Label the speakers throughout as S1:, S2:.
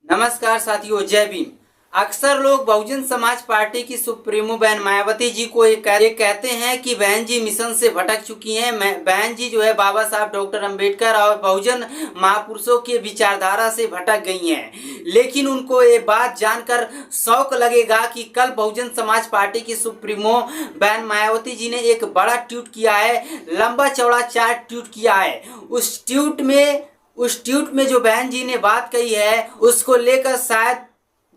S1: नमस्कार साथियों, जय भीम। अक्सर लोग बहुजन समाज पार्टी की सुप्रीमो बहन मायावती जी को ये कहते हैं कि बहन जी मिशन से भटक चुकी हैं। बहन जी जो है बाबा साहब डॉक्टर अंबेडकर और बहुजन महापुरुषों की विचारधारा से भटक गई हैं। लेकिन उनको ये बात जानकर शौक लगेगा कि कल बहुजन समाज पार्टी की सुप्रीमो बहन मायावती जी ने एक बड़ा ट्वीट किया है, लंबा चौड़ा 4 ट्वीट किया है। उस ट्वीट में जो बहन जी ने बात कही है उसको लेकर शायद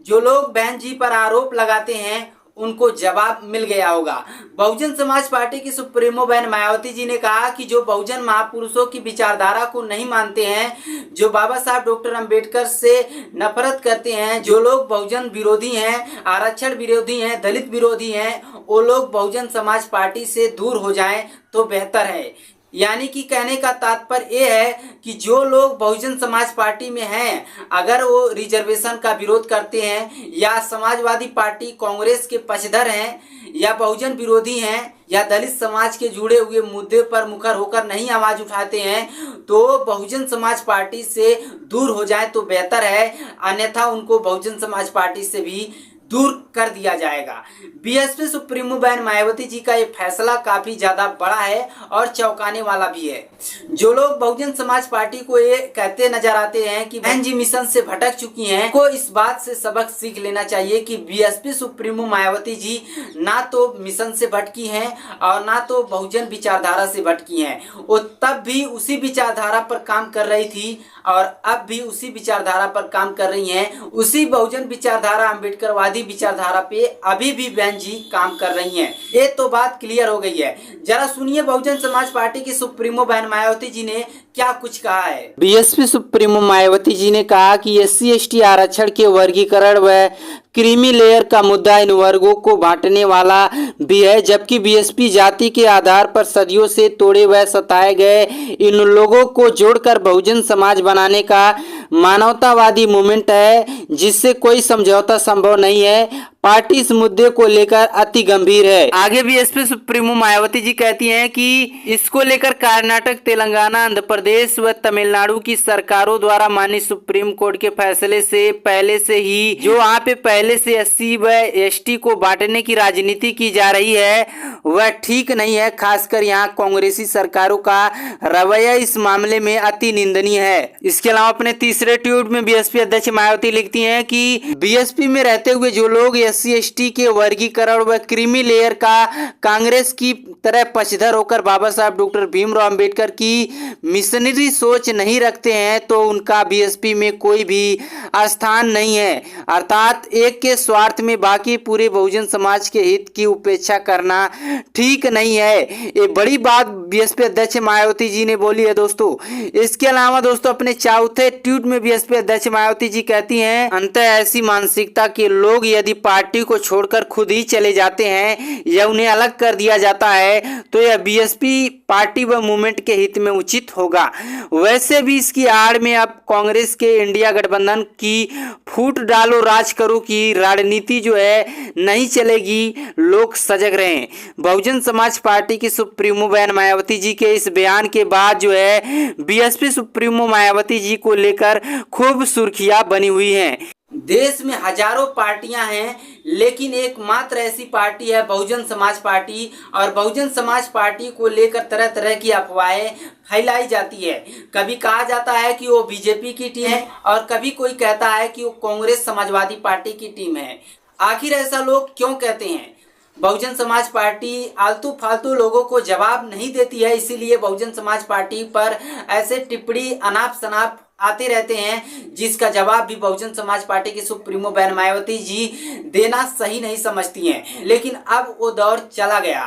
S1: जो लोग बहन जी पर आरोप लगाते हैं उनको जवाब मिल गया होगा। बहुजन समाज पार्टी की सुप्रीमो बहन मायावती जी ने कहा कि जो बहुजन महापुरुषों की विचारधारा को नहीं मानते हैं, जो बाबा साहब डॉक्टर अंबेडकर से नफरत करते हैं, जो लोग बहुजन विरोधी हैं, आरक्षण विरोधी हैं, दलित विरोधी हैं, वो लोग बहुजन समाज पार्टी से दूर हो जाएं तो बेहतर है। यानी कि कहने का तात्पर्य ये है कि जो लोग बहुजन समाज पार्टी में हैं, अगर वो रिजर्वेशन का विरोध करते हैं या समाजवादी पार्टी कांग्रेस के पक्षधर हैं या बहुजन विरोधी हैं या दलित समाज के जुड़े हुए मुद्दे पर मुखर होकर नहीं आवाज उठाते हैं, तो बहुजन समाज पार्टी से दूर हो जाए तो बेहतर है, अन्यथा उनको बहुजन समाज पार्टी से भी दूर कर दिया जाएगा। बीएसपी सुप्रीमो बहन मायावती जी का ये फैसला काफी ज्यादा बड़ा है और चौंकाने वाला भी है। जो लोग बहुजन समाज पार्टी को ये कहते नजर आते हैं कि बहन जी मिशन से भटक चुकी हैं, को इस बात से सबक सीख लेना चाहिए कि बीएसपी सुप्रीमो मायावती जी ना तो मिशन से भटकी हैं और ना तो बहुजन विचारधारा से भटकी हैं। वो तब भी उसी विचारधारा पर काम कर रही थी और अब भी उसी विचारधारा पर काम कर रही हैं। उसी बहुजन विचारधारा, अंबेडकरवादी विचारधारा पे अभी भी बहन जी काम कर रही हैं। ये तो बात क्लियर हो गई है। जरा सुनिए बहुजन समाज पार्टी की सुप्रीमो बहन मायावती जी ने क्या कुछ कहा है। बीएसपी सुप्रीमो मायावती जी ने कहा कि SC/ST आरक्षण के वर्गीकरण व क्रीमी लेयर का मुद्दा इन वर्गों को बांटने वाला भी है, जबकि बीएसपी जाति के आधार पर सदियों से तोड़े व सताए गए इन लोगों को जोड़कर बहुजन समाज बनाने का मानवतावादी मूवमेंट है, जिससे कोई समझौता संभव नहीं है। पार्टी इस मुद्दे को लेकर अति गंभीर है। आगे बीएसपी सुप्रीमो मायावती जी कहती हैं कि इसको लेकर कर्नाटक, तेलंगाना, आंध्र प्रदेश व तमिलनाडु की सरकारों द्वारा माननीय सुप्रीम कोर्ट के फैसले से पहले से ही जो वहाँ पे पहले से SC व ST को बांटने की राजनीति की जा रही है वह ठीक नहीं है। खासकर यहाँ कांग्रेसी सरकारों का रवैया इस मामले में अति निंदनीय है। इसके अलावा अपने तीसरे ट्वीट में बीएसपी अध्यक्ष मायावती लिखती हैं कि बीएसपी में रहते हुए जो लोग SC/ST के वर्गीकरण व क्रीमी लेयर का कांग्रेस की तरह पक्षधर होकर बाबा साहब डॉक्टर भीमराव अंबेडकर की मिशनरी सोच नहीं रखते हैं, तो उनका बीएसपी में कोई भी स्थान नहीं है। अर्थात एक के स्वार्थ में बाकी पूरे बहुजन समाज के हित की उपेक्षा करना ठीक नहीं है। ये बड़ी बात बीएसपी अध्यक्ष मायावती जी ने बोली है दोस्तों। इसके अलावा दोस्तों अपने चौथे ट्वीट में बीएसपी अध्यक्ष मायावती जी कहती हैं, अंततः ऐसी मानसिकता के लोग यदि पार्टी को छोड़कर खुद ही चले जाते हैं या उन्हें अलग कर दिया जाता है तो यह बीएसपी पार्टी व मूवमेंट के हित में उचित होगा। वैसे भी इसकी आड़ में अब कांग्रेस के इंडिया गठबंधन की फूट डालो राज करो की राजनीति जो है नहीं चलेगी, लोग सजग रहें। बहुजन समाज पार्टी की सुप्रीमो बहन मायावती जी के इस बयान के बाद जो है बीएसपी सुप्रीमो मायावती जी को लेकर खूब सुर्खियां बनी हुई हैं। देश में हजारों पार्टियां हैं, लेकिन एकमात्र ऐसी पार्टी है बहुजन समाज पार्टी, और बहुजन समाज पार्टी को लेकर तरह तरह की अफवाहें फैलाई जाती है। कभी कहा जाता है कि वो बीजेपी की टीम है और कभी कोई कहता है कि वो कांग्रेस समाजवादी पार्टी की टीम है। आखिर ऐसा लोग क्यों कहते हैं? बहुजन समाज पार्टी आलतू फालतू लोगों को जवाब नहीं देती है, इसीलिए बहुजन समाज पार्टी पर ऐसे टिप्पणी अनाप शनाप आते रहते हैं, जिसका जवाब भी बहुजन समाज पार्टी की सुप्रीमो बहन मायावती जी देना सही नहीं समझती हैं। लेकिन अब वो दौर चला गया।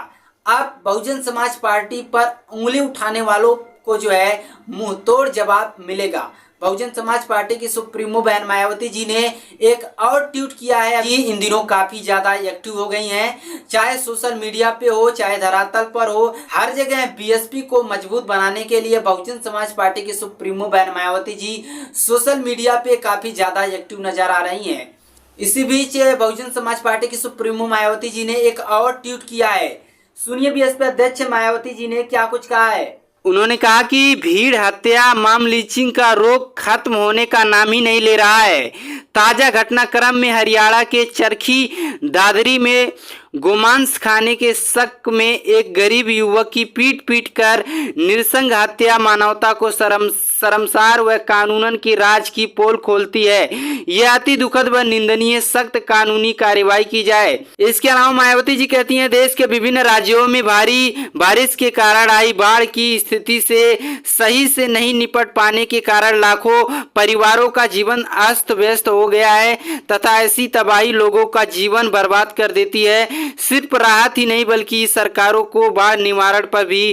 S1: अब बहुजन समाज पार्टी पर उंगली उठाने वालों को जो है मुंह तोड़ जवाब मिलेगा। बहुजन समाज पार्टी की सुप्रीमो बहन मायावती जी ने एक और ट्वीट किया है कि इन दिनों काफी ज्यादा एक्टिव हो गई हैं, चाहे सोशल मीडिया पे हो चाहे धरातल पर हो, हर जगह बीएसपी को मजबूत बनाने के लिए बहुजन समाज पार्टी की सुप्रीमो बहन मायावती जी सोशल मीडिया पे काफी ज्यादा एक्टिव नजर आ रही हैं। इसी बीच बहुजन समाज पार्टी की सुप्रीमो मायावती जी ने एक और ट्वीट किया है। सुनिए बीएसपी अध्यक्ष मायावती जी ने क्या कुछ कहा है। उन्होंने कहा कि भीड़ हत्या मॉब लिंचिंग का रोग खत्म होने का नाम ही नहीं ले रहा है। ताजा घटनाक्रम में हरियाणा के चरखी दादरी में गोमांस खाने के शक में एक गरीब युवक की पीट कर नृशंस हत्या मानवता को शर्मसार व कानूनन की राज की पोल खोलती है। यह अति दुखद व निंदनीय, सख्त कानूनी कार्रवाई की जाए। इसके अलावा मायावती जी कहती हैं, देश के विभिन्न राज्यों में भारी बारिश के कारण आई बाढ़ की स्थिति से सही से नहीं निपट पाने के कारण लाखों परिवारों का जीवन अस्त व्यस्त हो गया है तथा ऐसी तबाही लोगों का जीवन बर्बाद कर देती है। सिर्फ राहत ही नहीं बल्कि सरकारों को बाढ़ निवारण पर भी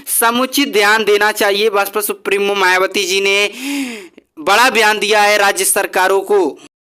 S1: समुचित ध्यान देना चाहिए। बसपा सुप्रीमो मायावती जी ने बड़ा बयान दिया है राज्य सरकारों को।